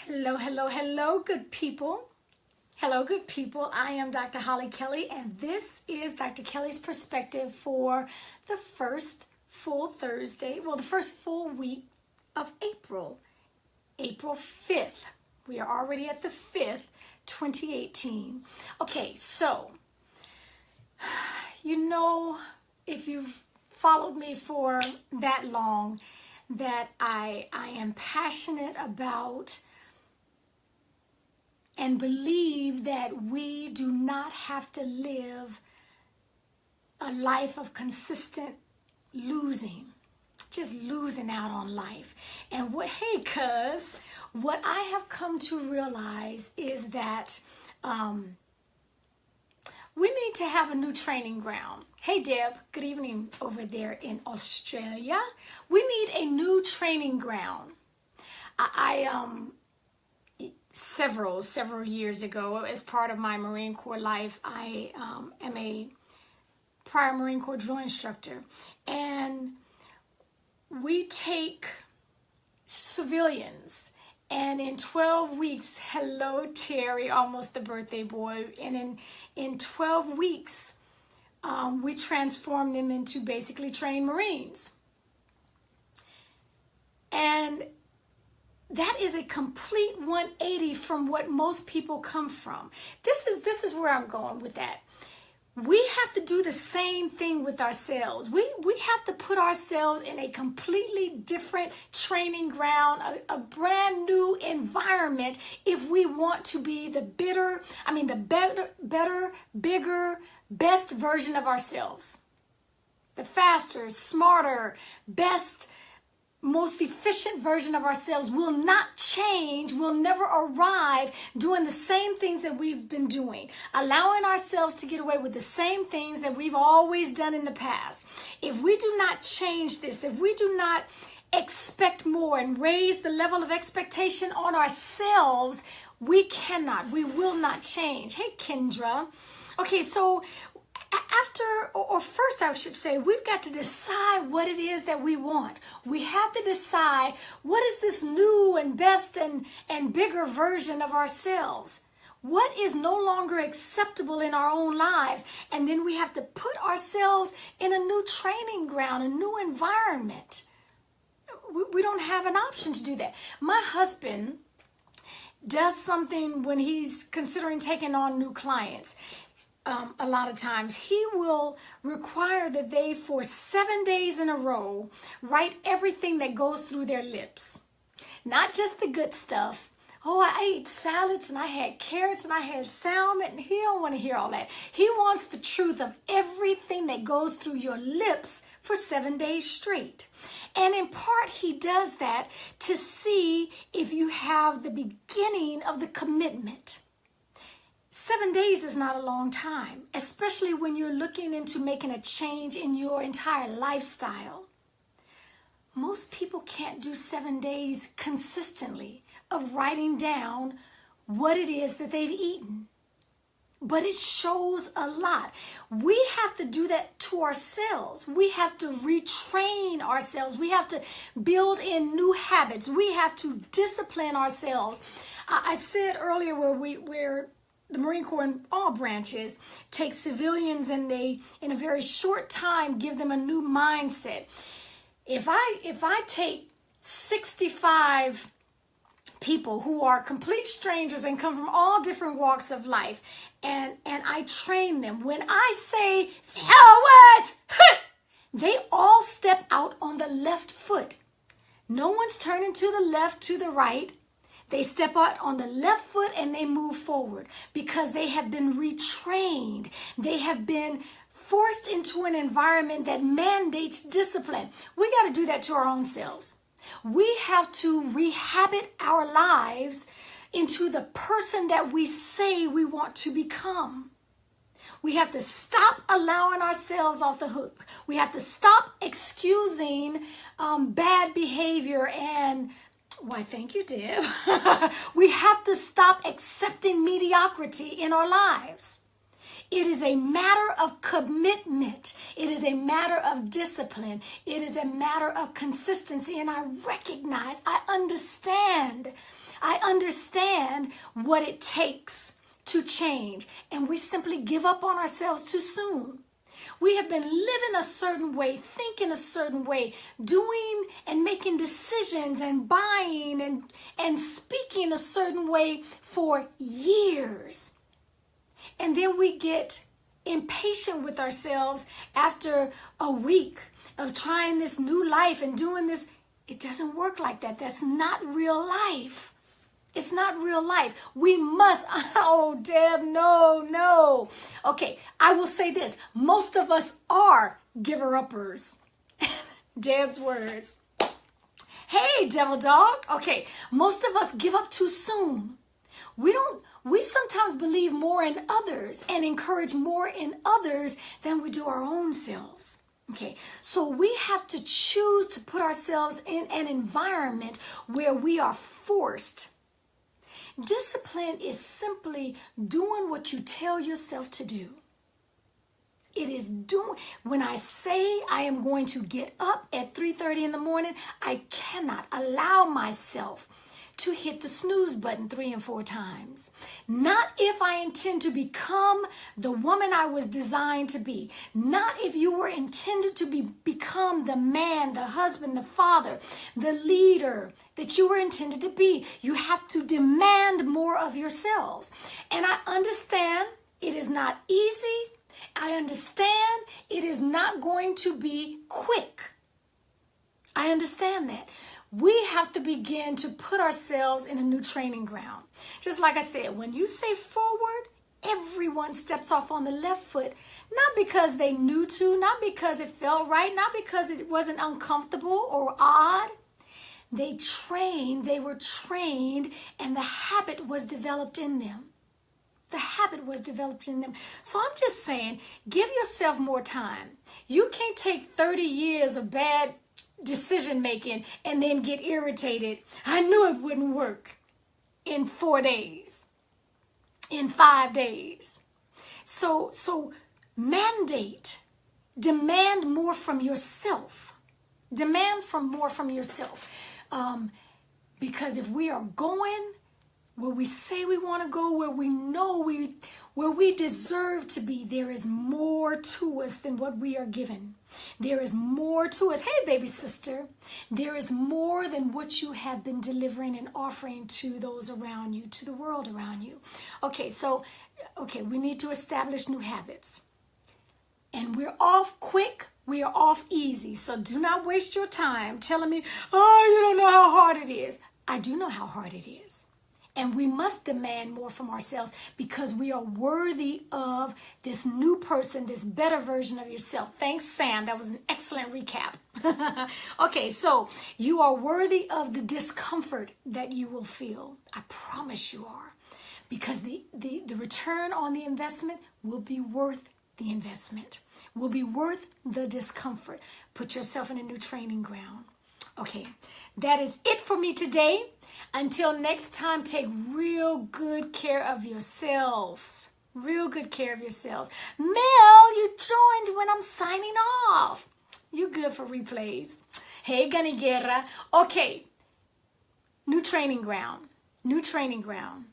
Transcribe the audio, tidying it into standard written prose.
Hello, hello, hello, good people. Hello, good people. I am Dr. Hollie Kelly, and this is Dr. Kelly's perspective for the first full Thursday, the first full week of April 5th. We are already at the 5th, 2018. Okay, so, if you've followed me for that long, that I am passionate about and believe that we do not have to live a life of consistent losing, just losing out on life. And what I have come to realize is that we need to have a new training ground. Hey Deb, good evening over there in Australia. We need a new training ground. Several years ago, as part of my Marine Corps life, I am a prior Marine Corps drill instructor, and we take civilians, and in 12 weeks, hello Terry, almost the birthday boy, and in 12 weeks, we transform them into basically trained Marines. And that is a complete 180 from what most people come from. This is where I'm going with that. We have to do the same thing with ourselves. We have to put ourselves in a completely different training ground, a brand new environment if we want to be the better, bigger, best version of ourselves. The faster, smarter, best, most efficient version of ourselves will not change, will never arrive doing the same things that we've been doing, allowing ourselves to get away with the same things that we've always done in the past. If we do not change this, if we do not expect more and raise the level of expectation on ourselves, we will not change. Hey, Kendra. Okay, so first I should say, we've got to decide what it is that we want. We have to decide what is this new and best and bigger version of ourselves. What is no longer acceptable in our own lives? And then we have to put ourselves in a new training ground, a new environment. We don't have an option to do that. My husband does something when he's considering taking on new clients. A lot of times he will require that they, for 7 days in a row, write everything that goes through their lips. Not just the good stuff. Oh, I ate salads and I had carrots and I had salmon. He don't want to hear all that. He wants the truth of everything that goes through your lips for 7 days straight. And in part, he does that to see if you have the beginning of the commitment. 7 days is not a long time, especially when you're looking into making a change in your entire lifestyle. Most people can't do 7 days consistently of writing down what it is that they've eaten. But it shows a lot. We have to do that to ourselves. We have to retrain ourselves. We have to build in new habits. We have to discipline ourselves. I said earlier where the Marine Corps in all branches take civilians and they, in a very short time, give them a new mindset. If I take 65 people who are complete strangers and come from all different walks of life, and I train them, when I say, forward, they all step out on the left foot. No one's turning to the left, to the right. They step out on the left foot and they move forward because they have been retrained. They have been forced into an environment that mandates discipline. We got to do that to our own selves. We have to rehabit our lives into the person that we say we want to become. We have to stop allowing ourselves off the hook. We have to stop excusing bad behavior and why, thank you, Deb. We have to stop accepting mediocrity in our lives. It is a matter of commitment. It is a matter of discipline. It is a matter of consistency. And I recognize, I understand I understand what it takes to change, and we simply give up on ourselves too soon. We have been living a certain way, thinking a certain way, doing and making decisions and buying and speaking a certain way for years. And then we get impatient with ourselves after a week of trying this new life and doing this. It doesn't work like that. That's not real life. It's not real life. We must, oh, Deb, no. Okay, I will say this. Most of us are giver-uppers. Deb's words. Hey, devil dog. Okay, most of us give up too soon. We sometimes believe more in others and encourage more in others than we do our own selves. Okay, so we have to choose to put ourselves in an environment where we are forced. Discipline is simply doing what you tell yourself to do. It is doing, when I say I am going to get up at 3:30 in the morning, I cannot allow myself to hit the snooze button 3 and 4 times. Not if I intend to become the woman I was designed to be. Not if you were intended to become the man, the husband, the father, the leader that you were intended to be. You have to demand more of yourselves. And I understand it is not easy. I understand it is not going to be quick. I understand that. We have to begin to put ourselves in a new training ground. Just like I said, when you say forward, everyone steps off on the left foot, not because they knew to, not because it felt right, not because it wasn't uncomfortable or odd. They were trained, and the habit was developed in them. The habit was developed in them. So I'm just saying, give yourself more time. You can't take 30 years of bad decision making and then get irritated. I knew it wouldn't work in 4 days, in 5 days. So demand more from yourself. Demand more from yourself. Because if we are going where we say we want to go, where we know where we deserve to be, there is more to us than what we are given. There is more to us. Hey, baby sister, there is more than what you have been delivering and offering to those around you, to the world around you. Okay, we need to establish new habits. And we're off quick. We are off easy. So do not waste your time telling me, oh, you don't know how hard it is. I do know how hard it is. And we must demand more from ourselves because we are worthy of this new person, this better version of yourself. Thanks, Sam. That was an excellent recap. Okay, so you are worthy of the discomfort that you will feel. I promise you are. Because the return on the investment will be worth the investment, will be worth the discomfort. Put yourself in a new training ground. Okay, that is it for me today. Until next time, take real good care of yourselves. Real good care of yourselves. Mel, you joined when I'm signing off. You good for replays. Hey, Gunny Guerra. Okay, new training ground. New training ground.